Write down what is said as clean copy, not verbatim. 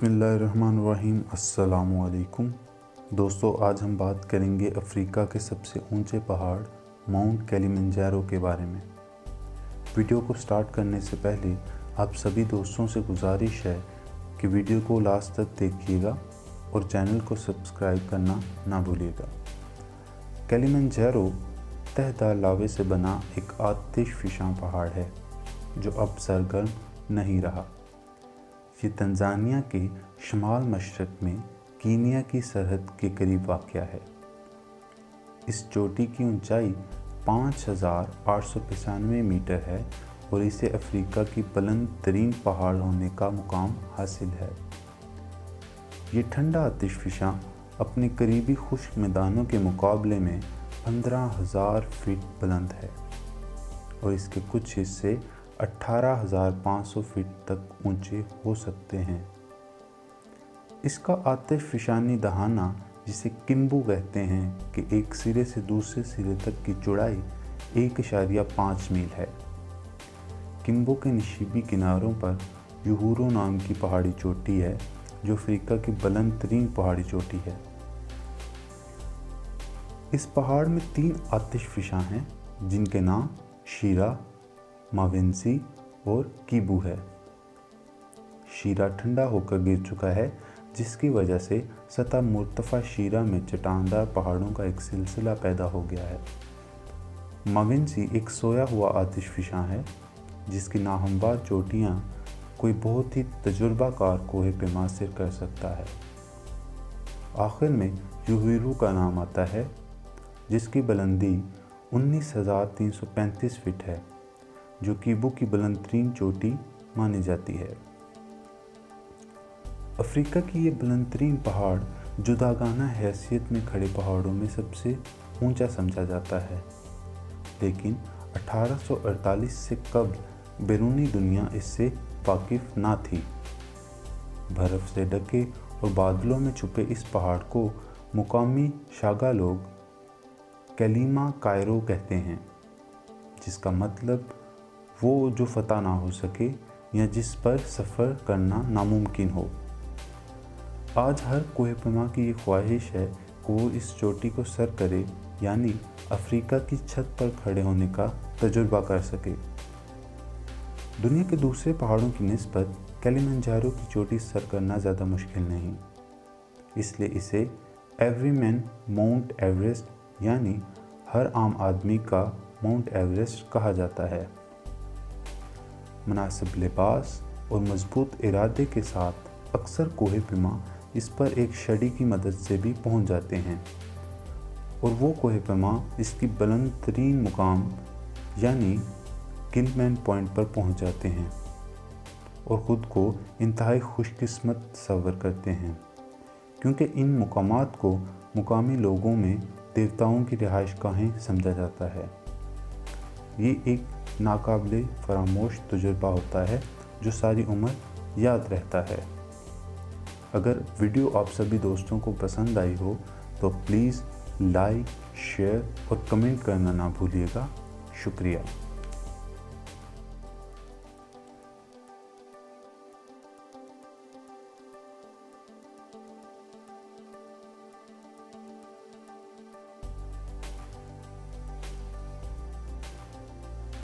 बिस्मिल्लाहिर्रहमानिर्रहीम। अस्सलामुअलैकुम दोस्तों, आज हम बात करेंगे अफ्रीका के सबसे ऊंचे पहाड़ माउंट किलिमंजारो के बारे में। वीडियो को स्टार्ट करने से पहले आप सभी दोस्तों से गुजारिश है कि वीडियो को लास्ट तक देखिएगा और चैनल को सब्सक्राइब करना ना भूलिएगा। किलिमंजारो तहदार लावे से बना एक आतिशफिशां पहाड़ है जो अब सरगर्म नहीं रहा। ये तंजानिया के शुमाल मशरक में कीनिया की सरहद के करीब वाक़या है। इस चोटी की ऊंचाई 5,895 मीटर है और इसे अफ्रीका की बुलंद तरीन पहाड़ होने का मुकाम हासिल है। ये ठंडा आतिशफिशां अपने करीबी खुश्क मैदानों के मुकाबले में 15,000 फीट बुलंद है और इसके कुछ हिस्से 18,500 फीट तक ऊंचे हो सकते हैं। इसका आतिशफिशानी दहाना, जिसे किम्बू कहते हैं, कि एक सिरे से दूसरे सिरे तक की चौड़ाई 1.5 मील है। किम्बू के नशीबी किनारों पर यूहुरो नाम की पहाड़ी चोटी है जो अफ्रीका की बुलंद तरीन पहाड़ी चोटी है। इस पहाड़ में 3 आतिशफिशां हैं जिनके नाम शीरा, माविंसी और कीबू है। शीरा ठंडा होकर गिर चुका है, जिसकी वजह से सतह मुर्तफ़ा शीरा में चट्टानदार पहाड़ों का एक सिलसिला पैदा हो गया है। माविंसी एक सोया हुआ आतिशफिशां है जिसकी नाहमवार चोटियाँ कोई बहुत ही तजुर्बाकार कोहे पैमा सिर कर सकता है। आखिर में यूहुरो का नाम आता है जिसकी बुलंदी 19,335 फीट है, जो कीबू की बुलंद तरीन चोटी मानी जाती है। अफ्रीका की ये बुलंद तरीन पहाड़ जुदागाना हैसियत में खड़े पहाड़ों में सबसे ऊंचा समझा जाता है, लेकिन 1848 से कबल बैरूनी दुनिया इससे वाकिफ ना थी। बर्फ से ढके और बादलों में छुपे इस पहाड़ को मुकामी शागा लोग कैलिमा कायरो कहते हैं, जिसका मतलब वो जो फतह ना हो सके या जिस पर सफ़र करना नामुमकिन हो। आज हर कोहे पैमा की ये ख्वाहिश है कि वो इस चोटी को सर करे, यानी अफ्रीका की छत पर खड़े होने का तजुर्बा कर सके। दुनिया के दूसरे पहाड़ों की निस्बत किलिमंजारो की चोटी सर करना ज़्यादा मुश्किल नहीं, इसलिए इसे एवरीमैन माउंट एवरेस्ट यानी हर आम आदमी का माउंट एवरेस्ट कहा जाता है। मुनासिब लिबास और मजबूत इरादे के साथ अक्सर कोहे पैमा इस पर एक छड़ी की मदद से भी पहुंच जाते हैं और वो कोहे पैमा इसकी बुलंद तरीन मुकाम यानी किलमैन पॉइंट पर पहुंच जाते हैं और ख़ुद को इंतहाई खुशकिस्मत तस्वर करते हैं, क्योंकि इन मुकामात को मुकामी लोगों में देवताओं की रिहाइश गाहें समझा जाता है। ये एक नाकाबिले फरामोश तजुर्बा होता है जो सारी उम्र याद रहता है। अगर वीडियो आप सभी दोस्तों को पसंद आई हो तो प्लीज़ लाइक, शेयर और कमेंट करना ना भूलिएगा। शुक्रिया।